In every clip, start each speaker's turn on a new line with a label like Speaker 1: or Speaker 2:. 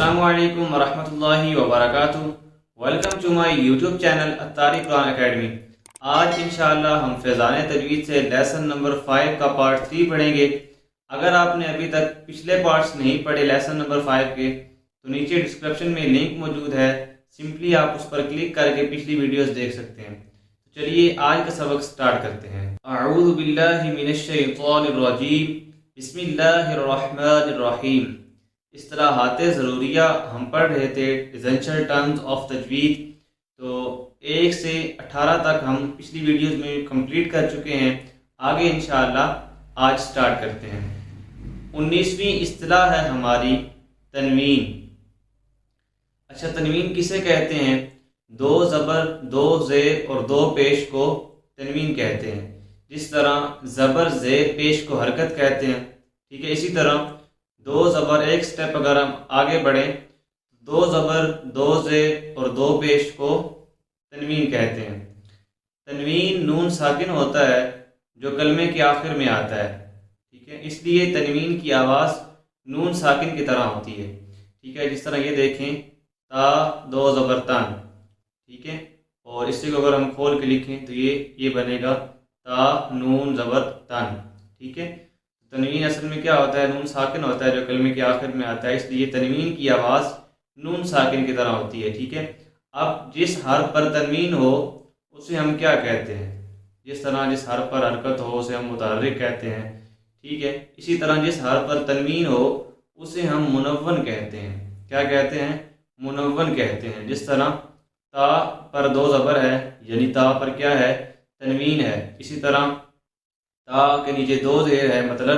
Speaker 1: अस्सलामु अलैकुम वरहमतुल्लाहि वबरकातुहू। Welcome to my YouTube channel Attari Quran academy. आज इंशाअल्लाह हम फैज़ान तजवीद से लेसन नंबर 5 का पार्ट 3 पढ़ेंगे। अगर आपने अभी तक पिछले पार्ट्स नहीं पढ़े लेसन नंबर 5 के, तो नीचे डिस्क्रिप्शन में लिंक मौजूद है, सिंपली आप उस पर क्लिक करके पिछली वीडियोस देख सकते हैं। तो चलिए आज का सबक स्टार्ट करते हैं। अऊज़ु बिल्लाहि मिनश शैतानिर रजीम, बिस्मिल्लाहिर रहमानिर रहीम। इस्तिलाहात ज़रूरिया हम पढ़ रहे थे, एसेंशियल टर्म्स ऑफ तजवीद। तो 1 से 18 तक हम पिछली वीडियोस में कंप्लीट कर चुके हैं। आगे इंशाअल्लाह आज स्टार्ट करते हैं। 19वीं इस्तिलाह है हमारी तनवीन। अच्छा, तनवीन किसे कहते हैं? 2 ज़बर, 2 ज़ेर और 2 पेश को तनवीन कहते हैं। जिस तरह ज़बर, ज़ेर, पेश को हरकत कहते हैं, ठीक है। इसी तरह 2 ज़बर, एक स्टेप अगर हम आगे बढ़ें, 2 ज़बर, 2 ज़ेर और 2 पेश को तनवीन कहते हैं। तनवीन नून साकिन होता है जो कलमे के आखिर में आता है, ठीक है। इसलिए तनवीन की आवाज़ नून साकिन की तरह होती है, ठीक है। जिस तरह ये देखें, ता, 2 ज़बर तन, ठीक है। और इसी को अगर हम खोल के लिखें तो ये बनेगा ता नून ज़बर तन, ठीक है। तनवीन असल में क्या होता है? नून साकिन होता है जो कलमे के आखिर में आता है, इसलिए तनवीन की आवाज़ नून साकिन की तरह होती है, ठीक है। अब जिस हर्फ पर तनवीन हो उसे हम क्या कहते हैं? जिस तरह जिस हर्फ पर हरकत हो उसे हम मुतहर्रिक कहते हैं, ठीक है। इसी तरह जिस हर्फ पर तनवीन हो उसे हम मुनव्वन कहते हैं। क्या कहते हैं? मुनव्वन कहते हैं। जिस तरह ता पर 2 ज़बर है, यानी ता पर क्या है? तनवीन है। इसी तरह ता के नीचे 2 ज़ेर है, मतलब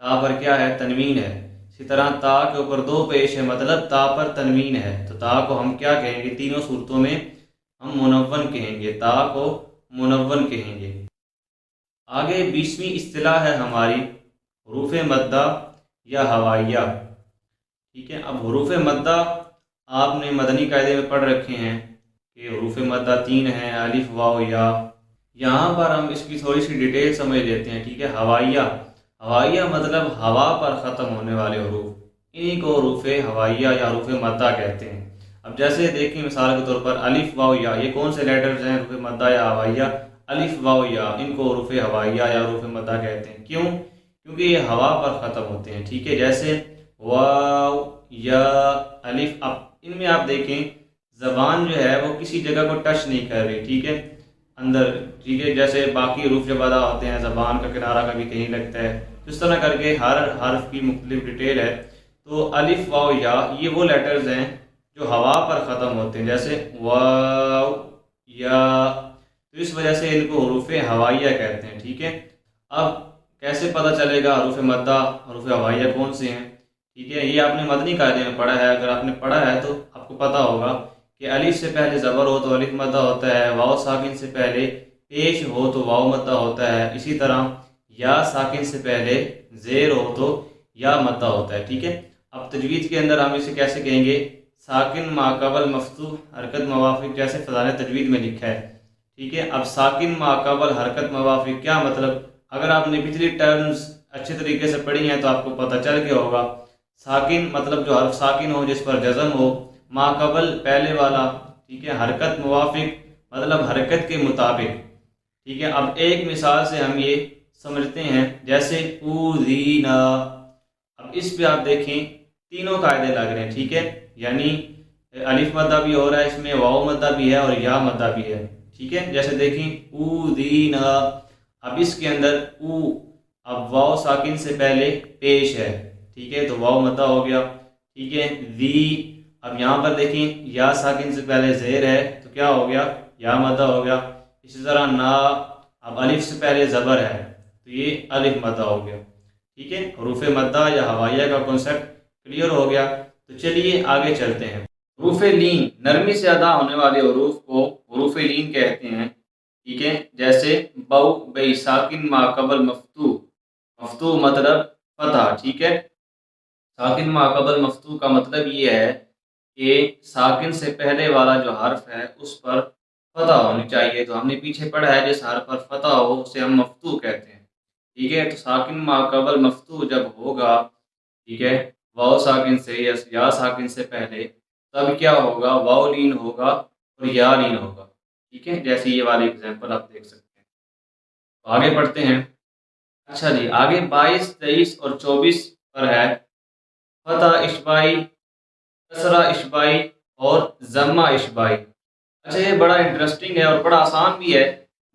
Speaker 1: ता पर क्या है? तनवीन है। इसी तरह ता के ऊपर 2 पेश है, मतलब ता पर तनवीन है। तो ता को हम क्या कहेंगे? तीनों सूरतों में हम मुनव्वन कहेंगे, ता को मुनव्वन कहेंगे। आगे 20वीं इस्तिलाह है हमारी हुरूफ मद्दा या हवाइया, ठीक है। अब हुरूफ मद्दा आपने मदनी कायदे में पढ़ रखे हैं कि हुरूफ मद्दा 3 हैं, अलिफ, वाव, या। यहाँ पर हम इसकी थोड़ी सी डिटेल समझ लेते हैं, ठीक है। हवाइया, हवाइया मतलब हवा पर ख़त्म होने वाले हरूफ, इन्हीं को हरूफ हवाइया या हरूफ मद्दा कहते हैं। अब जैसे देखिए, मिसाल के तौर पर अलिफ, वाव, या, ये कौन से लेटर्स हैं? हरूफ मद्दा या हवाइया। अलिफ, वाव, या, इनको हरूफ हवाइया या हरूफ मद्दा कहते हैं। क्यों? क्योंकि ये हवा पर ख़त्म होते हैं, ठीक है। जैसे वाव, या, अलिफ। अब इनमें आप देखें, ज़बान जो है वो किसी जगह को टच नहीं कर रही, ठीक है, अंदर, ठीक है। जैसे बाकी हरूफ जब अदा होते हैं, ज़बान का किनारा कभी कहीं लगता है, तो इस तरह करके हर हर्फ की मुख्तलिफ डिटेल है। तो अलिफ, वाव, या, ये वो लेटर्स हैं जो हवा पर ख़त्म होते हैं, जैसे वाव, या। तो इस वजह से इनको हरूफ हवाइया कहते हैं, ठीक है। अब कैसे पता चलेगा हरूफ मद्दा हरूफ हवाइया कौन से हैं? ठीक है, ये आपने मदनी कायदे में पढ़ा है। अगर आपने पढ़ा है तो आपको पता होगा कि अलिफ से पहले ज़बर हो तो अलिफ मद्दा होता है, वाव साकिन से पहले पेश हो तो वाव मद्दा होता है। इसी तरह या साकिन से पहले ज़ेर हो तो या मद्दा होता है, ठीक है। अब तजवीज़ के अंदर हम इसे कैसे कहेंगे? साकिन माक़बल मफ्तूह हरकत मवाफ़िक, जैसे फ़ज़ान तजवीद में लिखा है, ठीक है। अब साकिन माक़बल हरकत मवाफ़िक क्या मतलब? अगर आपने पिछली टर्म्स अच्छे तरीके से पढ़ी हैं तो आपको पता चल गया होगा। साकिन मतलब जो हर्फ साकिन हो, जिस पर जज़म हो, माक़बल पहले वाला, ठीक है। हरकत मुवाफ़िक मतलब हरकत के मुताबिक, ठीक है। अब एक मिसाल से हम ये समझते हैं, जैसे ऊज़ीना। अब इस पे आप देखें तीनों कायदे लग रहे हैं, ठीक है। यानी अलिफ मद्दा भी हो रहा है इसमें, वाव मद्दा भी है और या मद्दा भी है, ठीक है। जैसे देखें ऊज़ीना, अब इसके अंदर ऊ, अब वाव साकिन से पहले पेश है, ठीक है, तो वाव मद्दा हो गया, ठीक है। दी, अब यहाँ पर देखें या साकिन से पहले ज़ेर है तो क्या हो गया? या मद्दा हो गया। इसी तरह ना, अब अलिफ से पहले ज़बर है तो ये अलिफ मद्दा हो गया, ठीक है। हरूफ मद्दा या हवाइया का कॉन्सेप्ट क्लियर हो गया। तो चलिए आगे चलते हैं। हरूफ लीन, नरमी से अदा होने वाले हरूफ को हरूफ लीन कहते हैं, ठीक है। जैसे बऊ, बई, साकिन माक़बल मफ्तूह, मफ्तूह मतलब फतह, ठीक है। साकिन माक़बल मफ्तूह का मतलब ये है कि साकिन से पहले वाला जो हर्फ है उस पर फतह होनी चाहिए। तो हमने पीछे पढ़ा है जिस हर्फ पर फतह हो उसे हम मफ्तूह कहते हैं, ठीक है। तो साकिन माक़बल मफ्तूह जब होगा, ठीक है, واو ساکن سے یا ساکن سے پہلے، تب کیا ہوگا؟ واو لین ہوگا اور یا لین ہوگا، ٹھیک ہے؟ جیسے یہ والی اگزامپل آپ دیکھ سکتے ہیں۔ تو آگے پڑھتے ہیں۔ اچھا جی، آگے 22، 23 اور 24 پر ہے فتح اشبائی، کسرہ اشبائی اور ضمہ اشبائی۔ اچھا، یہ بڑا انٹرسٹنگ ہے اور بڑا آسان بھی ہے،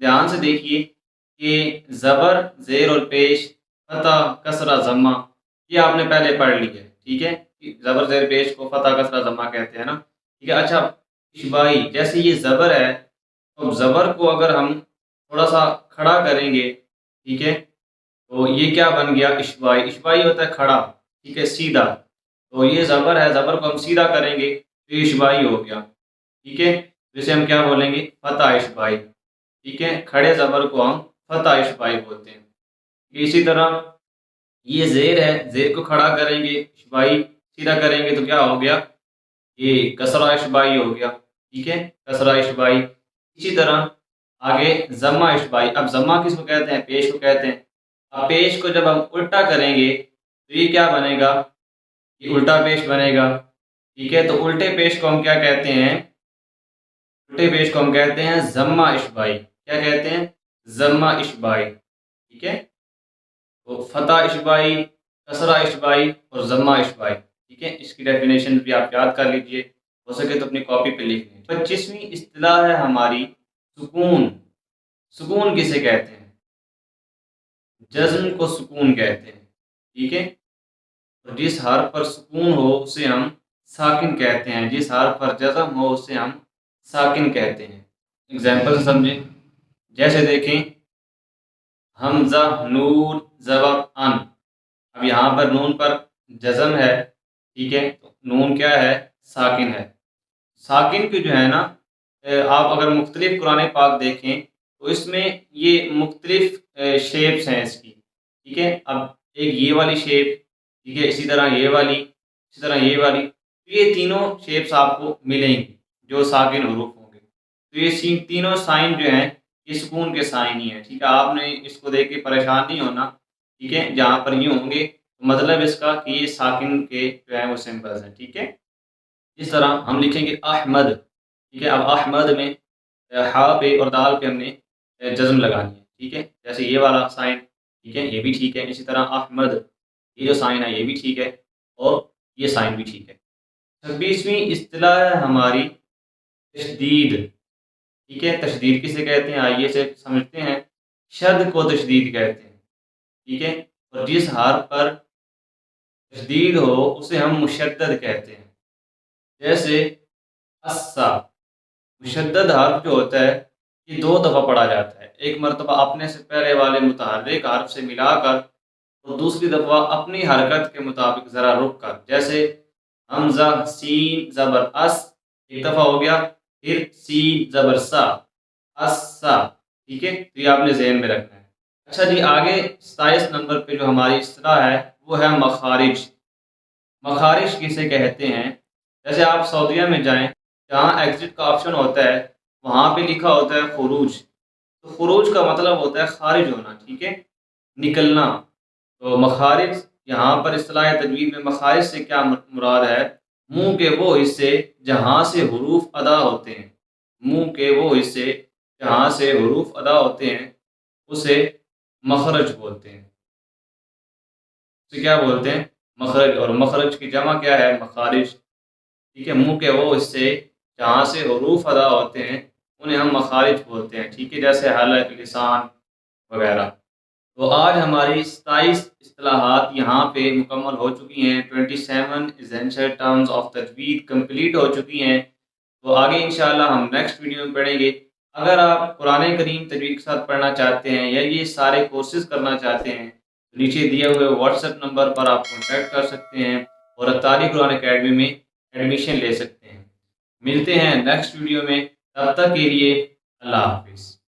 Speaker 1: دھیان سے دیکھیے کہ زبر، زیر اور پیش، فتح، کسرہ، ضمہ، یہ آپ نے پہلے پڑھ لی ہے، ٹھیک ہے؟ زبر زیر پیش کو فتح کسرہ ضمہ کہتے ہیں نا، ٹھیک ہے؟ اچھا، اشبائی، جیسے یہ زبر ہے تو زبر کو اگر ہم تھوڑا سا کھڑا کریں گے، ٹھیک ہے، تو یہ کیا بن گیا؟ اشبائی۔ اشبائی ہوتا ہے کھڑا، ٹھیک ہے، سیدھا۔ تو یہ زبر ہے، زبر کو ہم سیدھا کریں گے تو یہ اشبائی ہو گیا، ٹھیک ہے؟ جسے ہم کیا بولیں گے؟ فتح اشبائی، ٹھیک ہے؟ کھڑے زبر کو ہم فتح اشبائی بولتے ہیں۔ اسی طرح یہ زیر ہے، زیر کو کھڑا کریں گے، اشبائی، سیدھا کریں گے تو کیا ہو گیا؟ یہ کسرہ اشبائی ہو گیا، ٹھیک ہے؟ کسرہ اشبائی۔ اسی طرح آگے ضمہ اشبائی۔ اب ضمہ کس کو کہتے ہیں؟ پیش کو کہتے ہیں۔ اب پیش کو جب ہم الٹا کریں گے تو یہ کیا بنے گا؟ یہ الٹا پیش بنے گا، ٹھیک ہے؟ تو الٹے پیش کو ہم کیا کہتے ہیں؟ الٹے پیش کو ہم کہتے ہیں ضمہ اشبائی۔ کیا کہتے ہیں؟ ضمہ اشبائی، ٹھیک ہے؟ تو فتح اشبائی، کسرہ اشبائی اور ضمہ اشبائی، ٹھیک ہے؟ اس کی ڈیفینیشن بھی آپ یاد کر لیجئے، ہو سکے تو اپنی کاپی پہ لکھ لیں۔ 25ویں اصطلاح ہے ہماری سکون۔ سکون کسے کہتے ہیں؟ جزم کو سکون کہتے ہیں، ٹھیک ہے؟ اور جس حرف پر سکون ہو اسے ہم ساکن کہتے ہیں، جس حرف پر جزم ہو اسے ہم ساکن کہتے ہیں۔ اگزامپل سمجھیں، جیسے دیکھیں حمزہ، نون، زبر، ان۔ اب یہاں پر نون پر جزم ہے، ٹھیک ہے؟ تو نون کیا ہے؟ ساکن ہے۔ ساکن کی جو ہے نا، آپ اگر مختلف قرآن پاک دیکھیں تو اس میں یہ مختلف شیپس ہیں اس کی، ٹھیک ہے؟ اب ایک یہ والی شیپ، ٹھیک ہے، اسی طرح یہ والی، اسی طرح یہ والی، تو یہ تینوں شیپس آپ کو ملیں گی جو ساکن حروف ہوں گے۔ تو یہ تینوں سائن جو ہیں یہ سکون کے سائن ہی ہیں، ٹھیک ہے؟ آپ نے اس کو دیکھ کے پریشان نہیں ہونا، ٹھیک ہے؟ جہاں پر یہ ہوں گے مطلب اس کا کہ یہ ساکن کے جو ہیں وہ سمبلز ہیں، ٹھیک ہے؟ اس طرح ہم لکھیں گے احمد، ٹھیک ہے؟ اب احمد میں ہا پہ اور دال پہ ہم نے جزم لگانی ہے، ٹھیک ہے؟ جیسے یہ والا سائن، ٹھیک ہے، یہ بھی ٹھیک ہے۔ اسی طرح احمد، یہ جو سائن ہے یہ بھی ٹھیک ہے اور یہ سائن بھی ٹھیک ہے۔ 26ویں اصطلاح ہے ہماری تشدید، ٹھیک ہے؟ تشدید کسے کہتے ہیں؟ آئیے سے سمجھتے ہیں۔ شد کو تشدید کہتے ہیں، ٹھیک ہے؟ اور جس حرف پر تشدید ہو اسے ہم مشدد کہتے ہیں، جیسے اسا۔ مشدد حرف جو ہوتا ہے یہ 2 دفعہ پڑھا جاتا ہے، ایک مرتبہ اپنے سے پہلے والے متحرک حرف سے ملا کر اور دوسری دفعہ اپنی حرکت کے مطابق ذرا رک کر، جیسے حمزہ، سین، زبر اس، ایک دفعہ ہو گیا، پھر سین، زبر سا، اسا، ٹھیک ہے؟ تو یہ آپ نے ذہن میں رکھنا ہے۔ اچھا جی، آگے 27 نمبر پہ جو ہماری اصطلاح ہے وہ ہے مخارج۔ مخارج کسے کہتے ہیں؟ جیسے آپ سعودیہ میں جائیں، جہاں ایگزٹ کا آپشن ہوتا ہے وہاں پہ لکھا ہوتا ہے خروج، تو خروج کا مطلب ہوتا ہے خارج ہونا، ٹھیک ہے؟ نکلنا۔ تو مخارج یہاں پر اصطلاح تجوید میں مخارج سے کیا مراد ہے؟ منہ کے وہ حصے جہاں سے حروف ادا ہوتے ہیں، منہ کے وہ حصے جہاں سے حروف ادا ہوتے ہیں اسے مخرج بولتے ہیں، اسے کیا بولتے ہیں؟ مخرج۔ اور مخرج کی جمع کیا ہے؟ مخارج، ٹھیک ہے؟ منہ کے وہ حصے جہاں سے حروف ادا ہوتے ہیں انہیں ہم مخارج بولتے ہیں، ٹھیک ہے؟ جیسے حلق، لسان وغیرہ۔ تو آج ہماری 27 اصطلاحات یہاں پہ مکمل ہو چکی ہیں، 27 ایسینشل ٹرمز آف تجوید کمپلیٹ ہو چکی ہیں۔ تو آگے انشاءاللہ ہم نیکسٹ ویڈیو میں پڑھیں گے۔ اگر آپ قرآن کریم تجوید کے ساتھ پڑھنا چاہتے ہیں یا یہ سارے کورسز کرنا چاہتے ہیں تو نیچے دیے ہوئے واٹس ایپ نمبر پر آپ کانٹیکٹ کر سکتے ہیں اور اتاری قرآن اکیڈمی میں ایڈمیشن لے سکتے ہیں۔ ملتے ہیں نیکسٹ ویڈیو میں، تب تک کے لیے اللہ حافظ۔